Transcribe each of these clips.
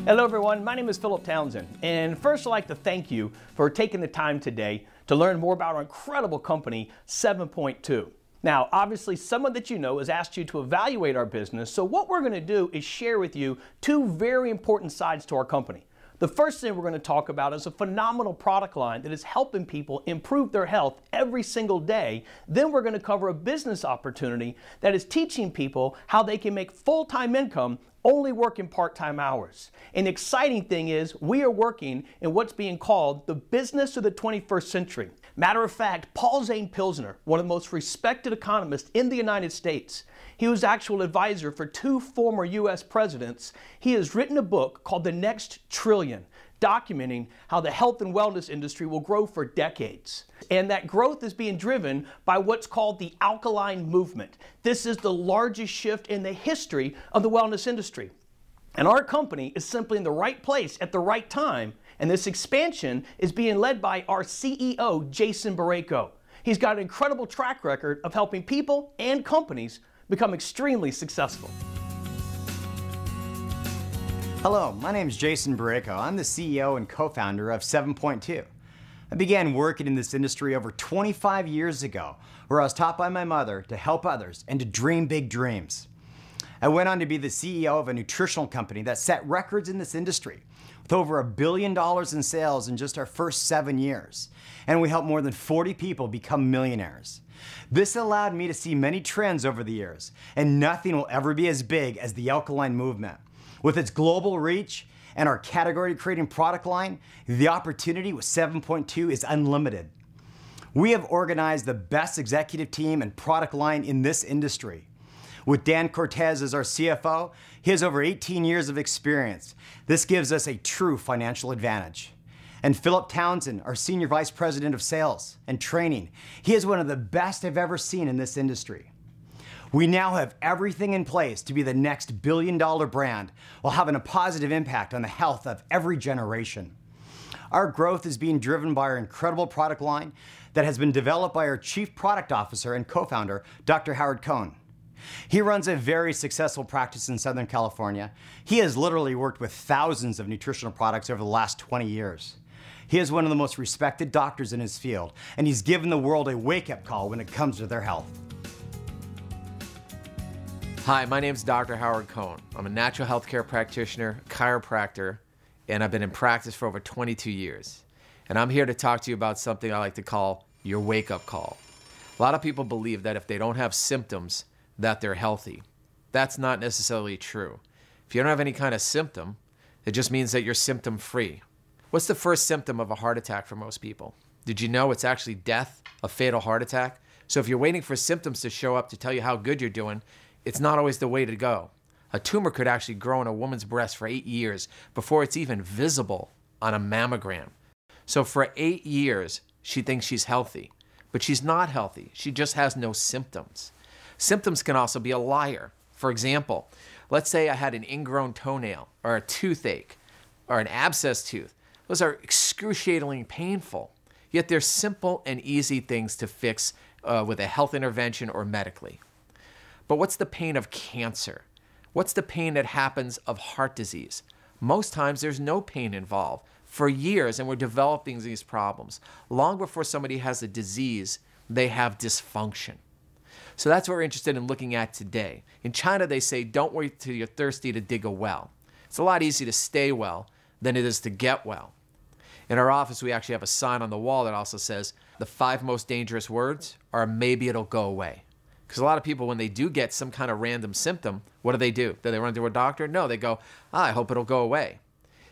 Hello everyone, my name is Philip Townsend, and first I'd like to thank you for taking the time today to learn more about our incredible company, 7Point2. Now, obviously someone that you know has asked you to evaluate our business, so what we're going to do is share with you two very important sides to our company. The first thing we're going to talk about is a phenomenal product line that is helping people improve their health every single day. Then we're going to cover a business opportunity that is teaching people how they can make full-time income only working part-time hours. And the exciting thing is we are working in what's being called the business of the 21st century. Matter of fact, Paul Zane Pilsner, one of the most respected economists in the United States, he was actual advisor for two former U.S. presidents. He has written a book called The Next Trillion, documenting how the health and wellness industry will grow for decades. And that growth is being driven by what's called the alkaline movement. This is the largest shift in the history of the wellness industry. And our company is simply in the right place at the right time. And this expansion is being led by our CEO, Jason Borrego. He's got an incredible track record of helping people and companies become extremely successful. Hello, my name is Jason Borrego. I'm the CEO and co-founder of 7Point2. I began working in this industry over 25 years ago, where I was taught by my mother to help others and to dream big dreams. I went on to be the CEO of a nutritional company that set records in this industry, with over $1 billion in sales in just our first 7 years. And we helped more than 40 people become millionaires. This allowed me to see many trends over the years, and nothing will ever be as big as the alkaline movement. With its global reach and our category-creating product line, the opportunity with 7Point2 is unlimited. We have organized the best executive team and product line in this industry. With Dan Cortez as our CFO, he has over 18 years of experience. This gives us a true financial advantage. And Philip Townsend, our Senior Vice President of Sales and Training, he is one of the best I've ever seen in this industry. We now have everything in place to be the next billion-dollar brand while having a positive impact on the health of every generation. Our growth is being driven by our incredible product line that has been developed by our Chief Product Officer and co-founder, Dr. Howard Cohn. He runs a very successful practice in Southern California. He has literally worked with thousands of nutritional products over the last 20 years. He is one of the most respected doctors in his field, and he's given the world a wake-up call when it comes to their health. Hi, my name is Dr. Howard Cohn. I'm a natural health care practitioner, chiropractor, and I've been in practice for over 22 years. And I'm here to talk to you about something I like to call your wake-up call. A lot of people believe that if they don't have symptoms, that they're healthy. That's not necessarily true. If you don't have any kind of symptom, it just means that you're symptom-free. What's the first symptom of a heart attack for most people? Did you know it's actually death, a fatal heart attack? So if you're waiting for symptoms to show up to tell you how good you're doing, it's not always the way to go. A tumor could actually grow in a woman's breast for 8 years before it's even visible on a mammogram. So for 8 years, she thinks she's healthy, but she's not healthy. She just has no symptoms. Symptoms can also be a liar. For example, let's say I had an ingrown toenail or a toothache or an abscess tooth. Those are excruciatingly painful, yet they're simple and easy things to fix with a health intervention or medically. But what's the pain of cancer? What's the pain that happens of heart disease? Most times there's no pain involved for years, and we're developing these problems. Long before somebody has a disease, they have dysfunction. So that's what we're interested in looking at today. In China, they say, don't wait till you're thirsty to dig a well. It's a lot easier to stay well than it is to get well. In our office, we actually have a sign on the wall that also says, the 5 most dangerous words are maybe it'll go away. Because a lot of people, when they do get some kind of random symptom, what do? Do they run to a doctor? No, they go, I hope it'll go away.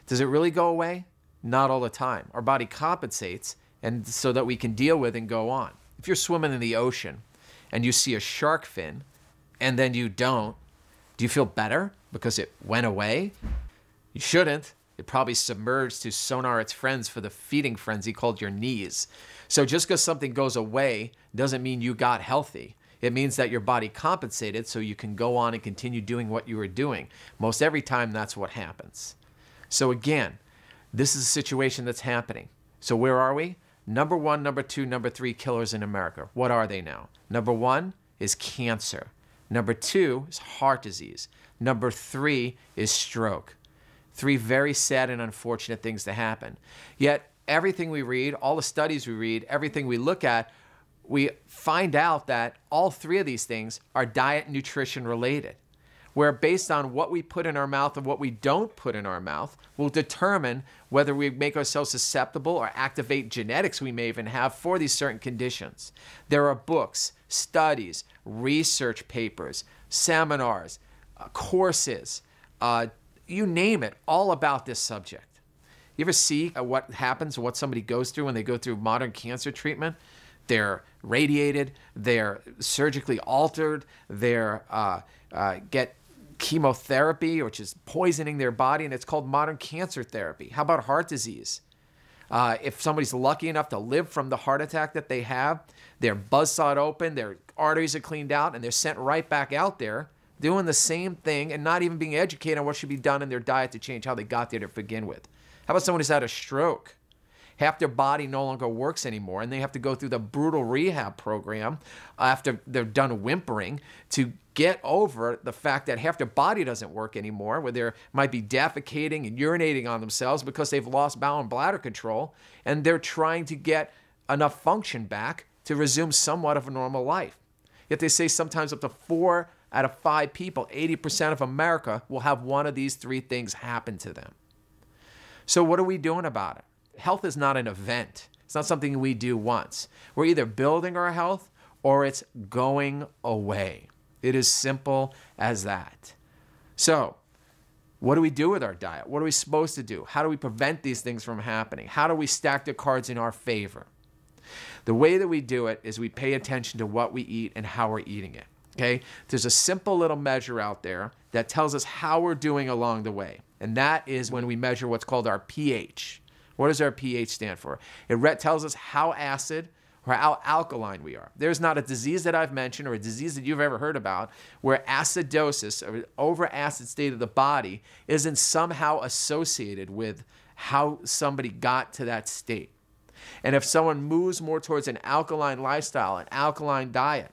Does it really go away? Not all the time. Our body compensates and so that we can deal with and go on. If you're swimming in the ocean and you see a shark fin and then you don't, do you feel better because it went away? You shouldn't. It probably submerged to sonar its friends for the feeding frenzy called your knees. So just because something goes away doesn't mean you got healthy. It means that your body compensated so you can go on and continue doing what you were doing. Most every time, that's what happens. So again, this is a situation that's happening. So where are we? Number 1, number 2, number 3 killers in America. What are they now? Number 1 is cancer. Number 2 is heart disease. Number 3 is stroke. Three very sad and unfortunate things to happen. Yet everything we read, all the studies we read, everything we look at, we find out that all three of these things are diet and nutrition related, where based on what we put in our mouth and what we don't put in our mouth will determine whether we make ourselves susceptible or activate genetics we may even have for these certain conditions. There are books, studies, research papers, seminars, courses, you name it, all about this subject. You ever see what happens, what somebody goes through when they go through modern cancer treatment? They're radiated, they're surgically altered, they're get chemotherapy, which is poisoning their body, and it's called modern cancer therapy. How about heart disease? If somebody's lucky enough to live from the heart attack that they have, they're buzzsawed open, their arteries are cleaned out, and they're sent right back out there doing the same thing and not even being educated on what should be done in their diet to change how they got there to begin with. How about someone who's had a stroke? Half their body no longer works anymore, and they have to go through the brutal rehab program after they're done whimpering to get over the fact that half their body doesn't work anymore, where they might be defecating and urinating on themselves because they've lost bowel and bladder control, and they're trying to get enough function back to resume somewhat of a normal life. Yet they say sometimes up to 4 out of 5 people, 80% of America, will have one of these 3 things happen to them. So what are we doing about it? Health is not an event. It's not something we do once. We're either building our health or it's going away. It is simple as that. So, what do we do with our diet? What are we supposed to do? How do we prevent these things from happening? How do we stack the cards in our favor? The way that we do it is we pay attention to what we eat and how we're eating it. Okay? There's a simple little measure out there that tells us how we're doing along the way. And that is when we measure what's called our pH. What does our pH stand for? It tells us how acid or how alkaline we are. There's not a disease that I've mentioned or a disease that you've ever heard about where acidosis, or over-acid state of the body, isn't somehow associated with how somebody got to that state. And if someone moves more towards an alkaline lifestyle, an alkaline diet,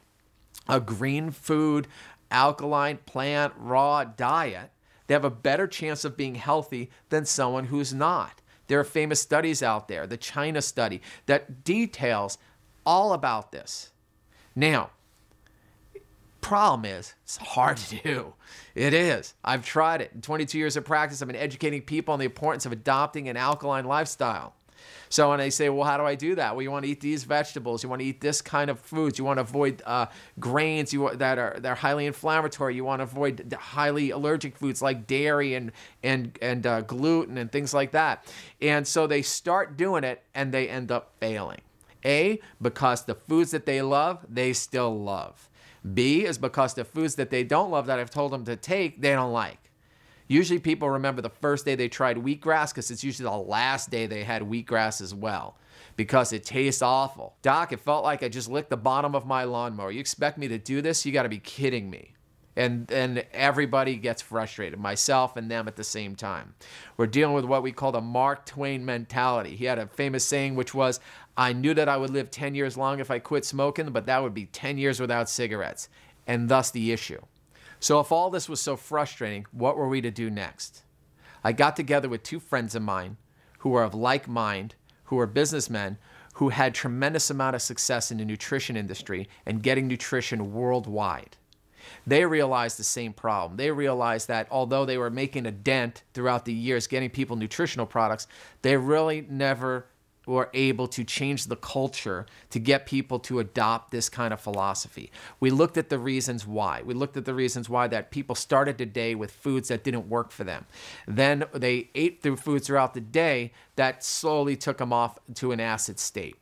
a green food, alkaline plant, raw diet, they have a better chance of being healthy than someone who's not. There are famous studies out there, the China study, that details all about this. Now, problem is, it's hard to do. It is. I've tried it. In 22 years of practice, I've been educating people on the importance of adopting an alkaline lifestyle. So when they say, well, how do I do that? Well, you want to eat these vegetables. You want to eat this kind of foods. You want to avoid grains that are highly inflammatory. You want to avoid highly allergic foods like dairy and gluten and things like that. And so they start doing it, and they end up failing. A, because the foods that they love, they still love. B, is because the foods that they don't love that I've told them to take, they don't like. Usually people remember the first day they tried wheatgrass because it's usually the last day they had wheatgrass as well because it tastes awful. Doc, it felt like I just licked the bottom of my lawnmower. You expect me to do this? You got to be kidding me. And everybody gets frustrated, myself and them at the same time. We're dealing with what we call the Mark Twain mentality. He had a famous saying which was, I knew that I would live 10 years long if I quit smoking, but that would be 10 years without cigarettes. And thus the issue. So if all this was so frustrating, what were we to do next? I got together with 2 friends of mine who are of like mind, who are businessmen, who had tremendous amount of success in the nutrition industry and getting nutrition worldwide. They realized the same problem. They realized that although they were making a dent throughout the years getting people nutritional products, they really never were able to change the culture to get people to adopt this kind of philosophy. We looked at the reasons why. We looked at the reasons why that people started the day with foods that didn't work for them. Then they ate through foods throughout the day that slowly took them off to an acid state.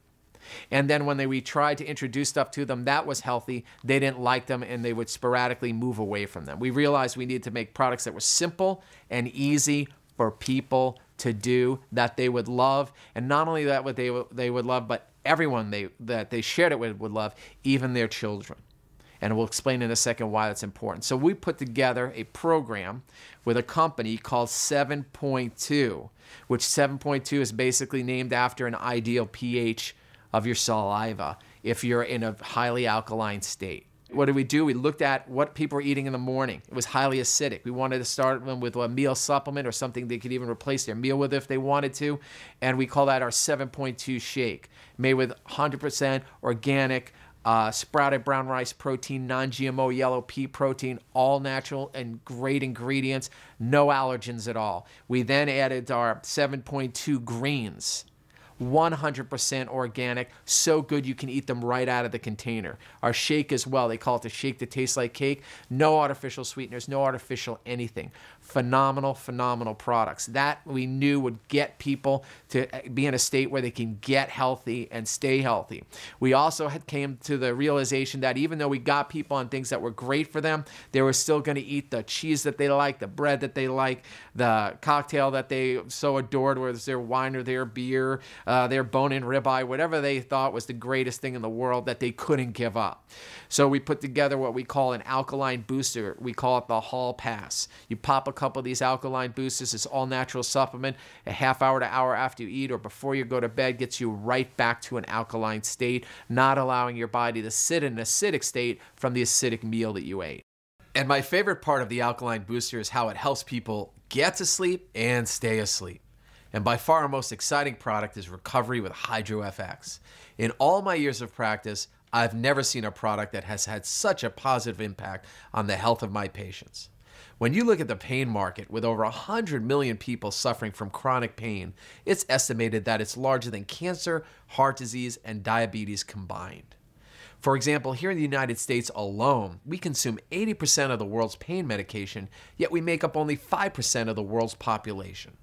And then when we tried to introduce stuff to them that was healthy, they didn't like them and they would sporadically move away from them. We realized we needed to make products that were simple and easy for people to do, that they would love, and not only that what they would love, but everyone that they shared it with would love, even their children. And we'll explain in a second why that's important. So we put together a program with a company called 7.2, which 7.2 is basically named after an ideal pH of your saliva if you're in a highly alkaline state. What did we do? We looked at what people were eating in the morning. It was highly acidic. We wanted to start them with a meal supplement or something they could even replace their meal with if they wanted to. And we call that our 7.2 shake, made with 100% organic, sprouted brown rice protein, non-GMO yellow pea protein, all natural and great ingredients, no allergens at all. We then added our 7.2 greens, 100% organic, so good you can eat them right out of the container. Our shake as well, they call it the shake that tastes like cake. No artificial sweeteners, no artificial anything. Phenomenal, phenomenal products. That we knew would get people to be in a state where they can get healthy and stay healthy. We also came to the realization that even though we got people on things that were great for them, they were still going to eat the cheese that they like, the bread that they like, the cocktail that they so adored, whether it's their wine or their beer, their bone-in ribeye, whatever they thought was the greatest thing in the world that they couldn't give up. So we put together what we call an alkaline booster. We call it the Hall Pass. You pop a couple of these alkaline boosters. It's all natural supplement. A half hour to hour after you eat or before you go to bed gets you right back to an alkaline state, not allowing your body to sit in an acidic state from the acidic meal that you ate. And my favorite part of the alkaline booster is how it helps people get to sleep and stay asleep. And by far our most exciting product is Recovery with HydroFX. In all my years of practice, I've never seen a product that has had such a positive impact on the health of my patients. When you look at the pain market with over 100 million people suffering from chronic pain, it's estimated that it's larger than cancer, heart disease, and diabetes combined. For example, here in the United States alone, we consume 80% of the world's pain medication, yet we make up only 5% of the world's population.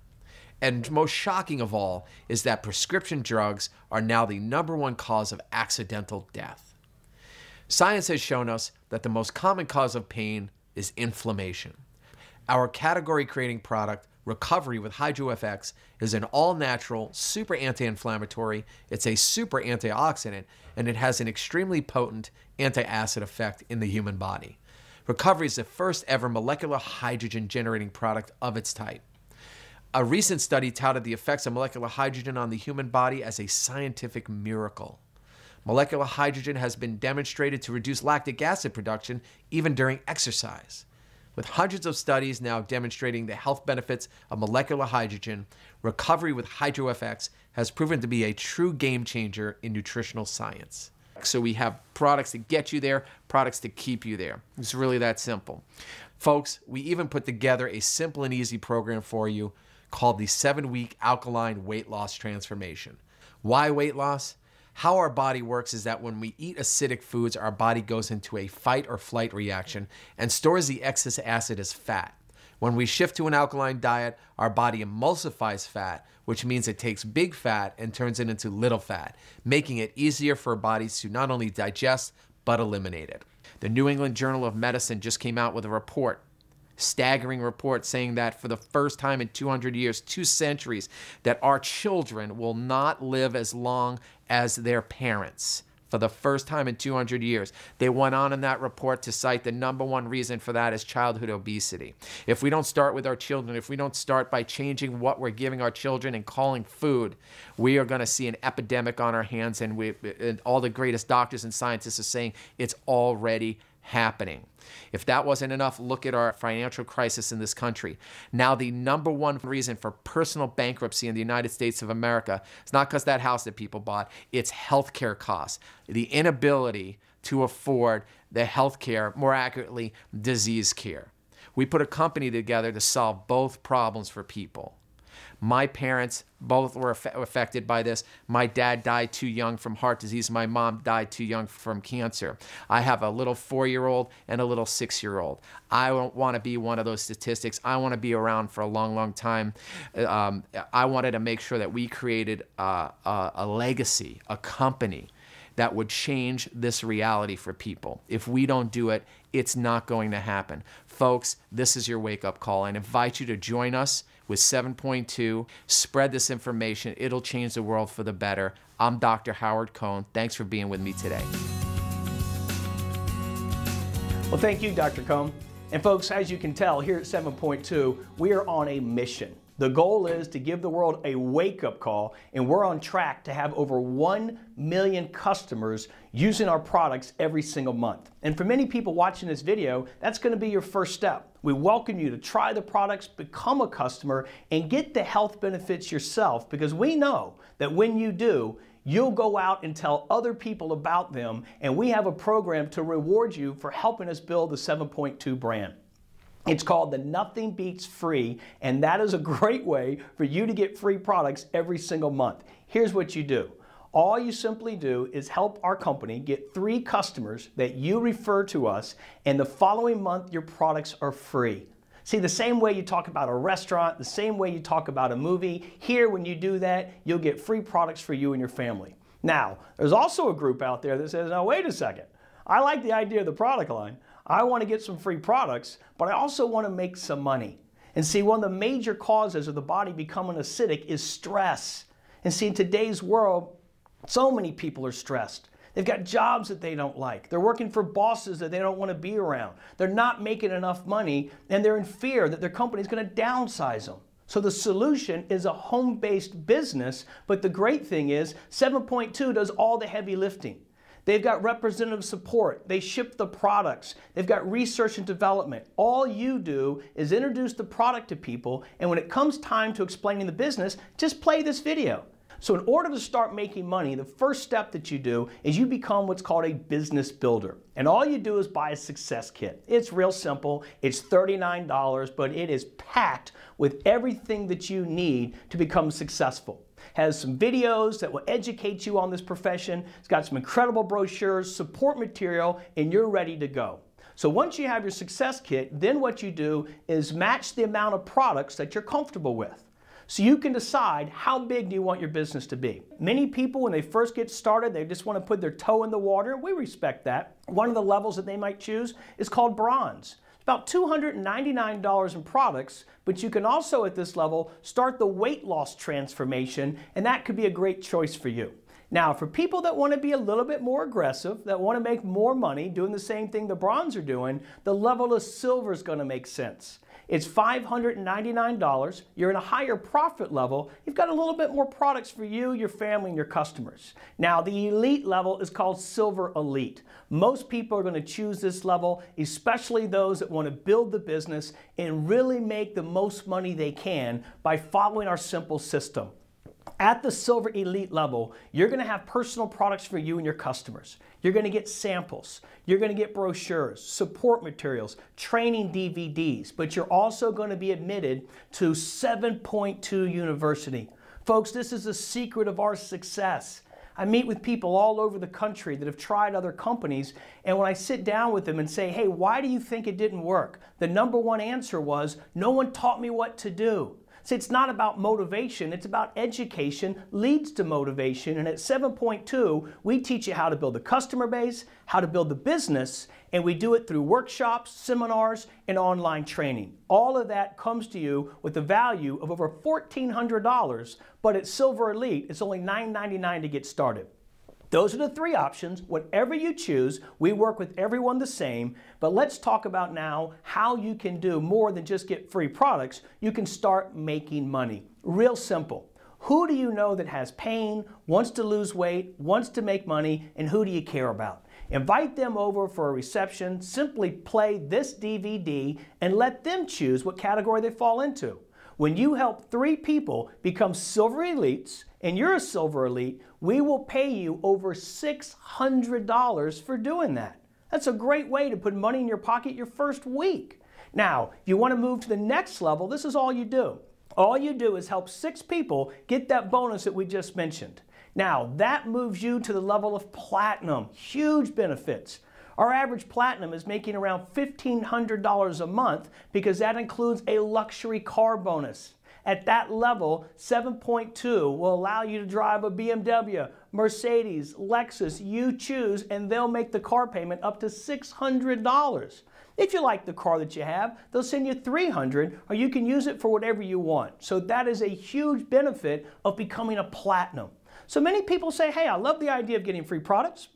And most shocking of all is that prescription drugs are now the #1 cause of accidental death. Science has shown us that the most common cause of pain is inflammation. Our category-creating product, Recovery with HydroFX, is an all-natural, super anti-inflammatory, it's a super antioxidant, and it has an extremely potent anti-acid effect in the human body. Recovery is the first ever molecular hydrogen-generating product of its type. A recent study touted the effects of molecular hydrogen on the human body as a scientific miracle. Molecular hydrogen has been demonstrated to reduce lactic acid production even during exercise. With hundreds of studies now demonstrating the health benefits of molecular hydrogen, Recovery with HydroFX has proven to be a true game changer in nutritional science. So we have products to get you there, products to keep you there. It's really that simple. Folks, we even put together a simple and easy program for you called the 7-week alkaline weight loss transformation. Why weight loss? How our body works is that when we eat acidic foods, our body goes into a fight or flight reaction and stores the excess acid as fat. When we shift to an alkaline diet, our body emulsifies fat, which means it takes big fat and turns it into little fat, making it easier for our bodies to not only digest, but eliminate it. The New England Journal of Medicine just came out with a report, staggering report saying that for the first time in 200 years, 2 centuries, that our children will not live as long as their parents. For the first time in 200 years. They went on in that report to cite the #1 reason for that is childhood obesity. If we don't start with our children, if we don't start by changing what we're giving our children and calling food, we are going to see an epidemic on our hands, and all the greatest doctors and scientists are saying it's already happening. If that wasn't enough, look at our financial crisis in this country. Now, the #1 reason for personal bankruptcy in the United States of America is not because that house that people bought, it's healthcare costs. The inability to afford the healthcare, more accurately, disease care. We put a company together to solve both problems for people. My parents both were affected by this. My dad died too young from heart disease. My mom died too young from cancer. I have a little 4-year-old and a little 6-year-old. I don't want to be one of those statistics. I want to be around for a long, long time. I wanted to make sure that we created a legacy, a company that would change this reality for people. If we don't do it, it's not going to happen. Folks, this is your wake-up call. I invite you to join us with 7.2. Spread this information. It'll change the world for the better. I'm Dr. Howard Cohn. Thanks for being with me today. Well, thank you, Dr. Cohn. And folks, as you can tell, here at 7.2, we are on a mission. The goal is to give the world a wake-up call, and we're on track to have over 1 million customers using our products every single month. And for many people watching this video, that's going to be your first step. We welcome you to try the products, become a customer, and get the health benefits yourself, because we know that when you do, you'll go out and tell other people about them, and we have a program to reward you for helping us build the 7.2 brand. It's called the Nothing Beats Free, and that is a great way for you to get free products every single month. Here's what you do. All you simply do is help our company get 3 customers that you refer to us, and the following month your products are free. See, the same way you talk about a restaurant, the same way you talk about a movie, here when you do that, you'll get free products for you and your family. Now, there's also a group out there that says, now wait a second, I like the idea of the product line. I want to get some free products, but I also want to make some money. And see, one of the major causes of the body becoming acidic is stress. And see, in today's world, so many people are stressed. They've got jobs that they don't like. They're working for bosses that they don't want to be around. They're not making enough money, and they're in fear that their company is going to downsize them. So the solution is a home-based business, but the great thing is 7.2 does all the heavy lifting. They've got representative support. They ship the products. They've got research and development. All you do is introduce the product to people, and when it comes time to explaining the business, just play this video. So in order to start making money, the first step that you do is you become what's called a business builder. And all you do is buy a success kit. It's real simple. It's $39, but it is packed with everything that you need to become successful. Has some videos that will educate you on this profession. It's got some incredible brochures, support material, and you're ready to go. So once you have your success kit, then what you do is match the amount of products that you're comfortable with. So you can decide how big do you want your business to be. Many people, when they first get started, they just want to put their toe in the water. We respect that. One of the levels that they might choose is called bronze. It's about $299 in products, but you can also at this level start the weight loss transformation, and that could be a great choice for you. Now, for people that want to be a little bit more aggressive, that want to make more money doing the same thing the bronze are doing, the level of silver is going to make sense. It's $599. You're in a higher profit level. You've got a little bit more products for you, your family, and your customers. Now, the elite level is called Silver Elite. Most people are going to choose this level, especially those that want to build the business and really make the most money they can by following our simple system. At the Silver Elite level, you're going to have personal products for you and your customers. You're going to get samples. You're going to get brochures, support materials, training DVDs, but you're also going to be admitted to 7.2 University. Folks, this is the secret of our success. I meet with people all over the country that have tried other companies, and when I sit down with them and say, hey, why do you think it didn't work? The number one answer was, no one taught me what to do. See, it's not about motivation, it's about education leads to motivation. And at 7.2, we teach you how to build a customer base, how to build the business, and we do it through workshops, seminars, and online training. All of that comes to you with a value of over $1,400, but at Silver Elite, it's only $999 to get started. Those are the 3 options. Whatever you choose, we work with everyone the same, but let's talk about now how you can do more than just get free products. You can start making money. Real simple. Who do you know that has pain, wants to lose weight, wants to make money, and who do you care about? Invite them over for a reception, simply play this DVD, and let them choose what category they fall into. When you help 3 people become Silver Elites, and you're a Silver Elite, we will pay you over $600 for doing that. That's a great way to put money in your pocket your first week. Now, if you want to move to the next level, this is all you do. All you do is help 6 people get that bonus that we just mentioned. Now, that moves you to the level of platinum. Huge benefits. Our average platinum is making around $1,500 a month because that includes a luxury car bonus. At that level, 7.2 will allow you to drive a BMW, Mercedes, Lexus, you choose, and they'll make the car payment up to $600. If you like the car that you have, they'll send you $300, or you can use it for whatever you want. So that is a huge benefit of becoming a platinum. So many people say, hey, I love the idea of getting free products.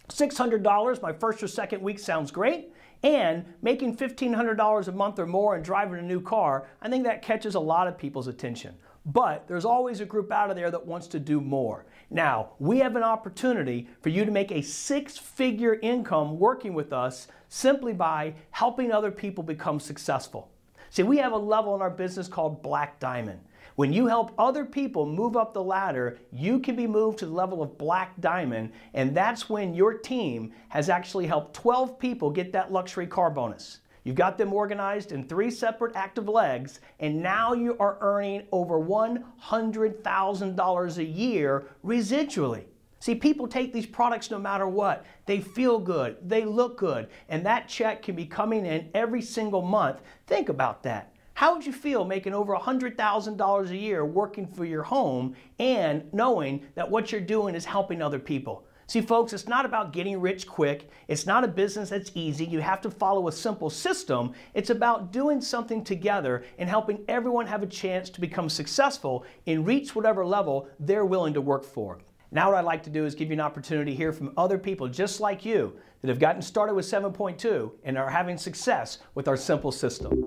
$600 my first or second week sounds great. And making $1,500 a month or more and driving a new car, I think that catches a lot of people's attention. But there's always a group out of there that wants to do more. Now, we have an opportunity for you to make a six-figure income working with us simply by helping other people become successful. See, we have a level in our business called Black Diamond. When you help other people move up the ladder, you can be moved to the level of Black Diamond, and that's when your team has actually helped 12 people get that luxury car bonus. You've got them organized in 3 separate active legs, and now you are earning over $100,000 a year residually. See, people take these products no matter what. They feel good, they look good, and that check can be coming in every single month. Think about that. How would you feel making over $100,000 a year working for your home and knowing that what you're doing is helping other people? See, folks, it's not about getting rich quick. It's not a business that's easy. You have to follow a simple system. It's about doing something together and helping everyone have a chance to become successful and reach whatever level they're willing to work for. Now what I'd like to do is give you an opportunity to hear from other people just like you that have gotten started with 7.2 and are having success with our simple system.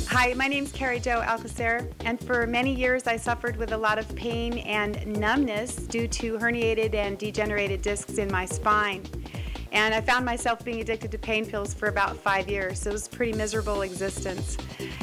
Hi, my name's Carrie Jo Alcacer, and for many years I suffered with a lot of pain and numbness due to herniated and degenerated discs in my spine. And I found myself being addicted to pain pills for about 5 years, so it was a pretty miserable existence.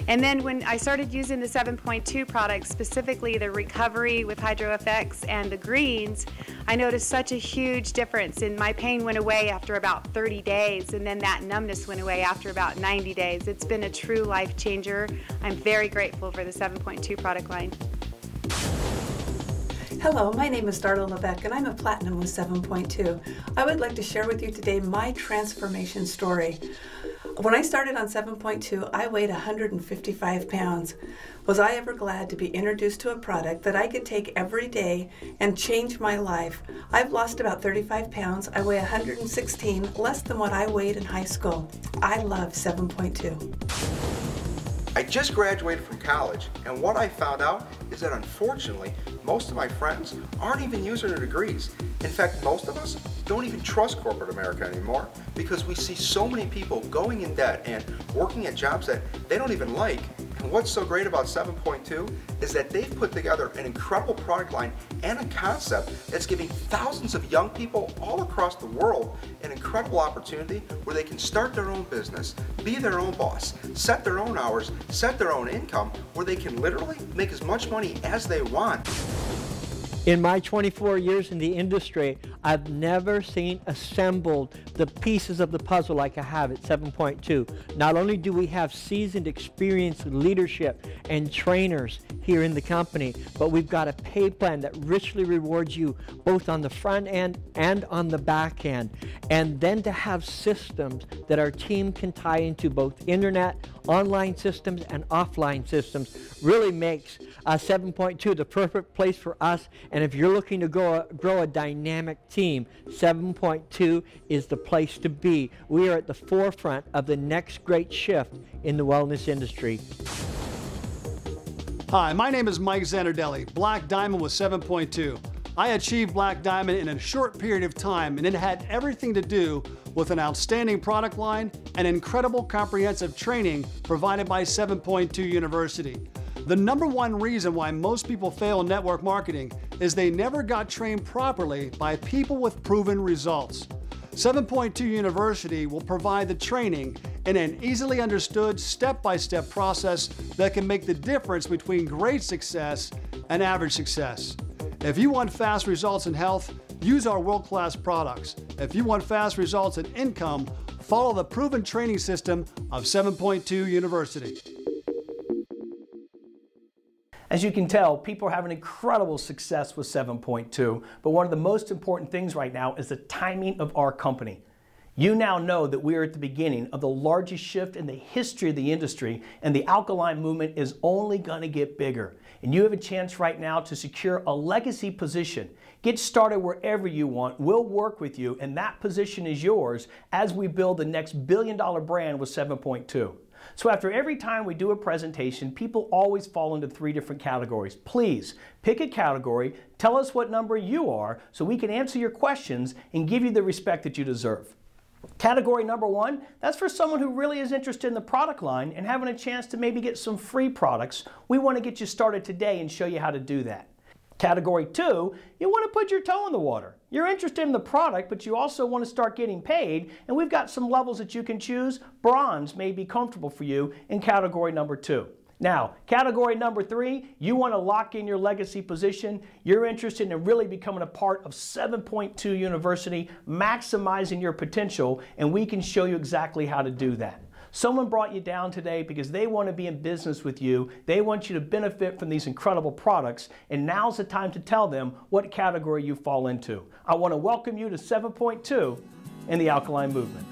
And then when I started using the 7.2 products, specifically the Recovery with Hydro FX and the Greens, I noticed such a huge difference, and my pain went away after about 30 days, and then that numbness went away after about 90 days. It's been a true life changer. I'm very grateful for the 7.2 product line. Hello, my name is Darla Levesque and I'm a Platinum with 7.2. I would like to share with you today my transformation story. When I started on 7.2, I weighed 155 pounds. Was I ever glad to be introduced to a product that I could take every day and change my life? I've lost about 35 pounds. I weigh 116, less than what I weighed in high school. I love 7.2. I just graduated from college, and what I found out is that unfortunately, most of my friends aren't even using their degrees. In fact, most of us don't even trust corporate America anymore because we see so many people going in debt and working at jobs that they don't even like. And what's so great about 7.2 is that they've put together an incredible product line and a concept that's giving thousands of young people all across the world an incredible opportunity where they can start their own business, be their own boss, set their own hours, set their own income, where they can literally make as much money as they want. In my 24 years in the industry, I've never seen assembled the pieces of the puzzle like I have at 7.2. Not only do we have seasoned, experienced leadership and trainers here in the company, but we've got a pay plan that richly rewards you both on the front end and on the back end. And then to have systems that our team can tie into both internet, online systems, and offline systems really makes 7.2 the perfect place for us. And if you're looking to grow a dynamic team, 7.2 is the place to be. We are at the forefront of the next great shift in the wellness industry. Hi, my name is Mike Zanardelli, Black Diamond with 7.2. I achieved Black Diamond in a short period of time, and it had everything to do with an outstanding product line and incredible comprehensive training provided by 7.2 University. The #1 reason why most people fail in network marketing is they never got trained properly by people with proven results. 7.2 University will provide the training in an easily understood step-by-step process that can make the difference between great success and average success. If you want fast results in health, use our world-class products. If you want fast results in income, follow the proven training system of 7.2 University. As you can tell, people are having incredible success with 7.2, but one of the most important things right now is the timing of our company. You now know that we are at the beginning of the largest shift in the history of the industry, and the alkaline movement is only going to get bigger. And you have a chance right now to secure a legacy position. Get started wherever you want. We'll work with you, and that position is yours as we build the next billion-dollar brand with 7.2. So after every time we do a presentation, people always fall into 3 different categories. Please pick a category, tell us what number you are so we can answer your questions and give you the respect that you deserve. Category number 1, that's for someone who really is interested in the product line and having a chance to maybe get some free products. We want to get you started today and show you how to do that. Category 2, you want to put your toe in the water. You're interested in the product, but you also want to start getting paid, and we've got some levels that you can choose. Bronze may be comfortable for you in category number 2. Now, category number 3, you want to lock in your legacy position. You're interested in really becoming a part of 7.2 University, maximizing your potential, and we can show you exactly how to do that. Someone brought you down today because they want to be in business with you. They want you to benefit from these incredible products, and now's the time to tell them what category you fall into. I want to welcome you to 7.2 in the Alkaline Movement.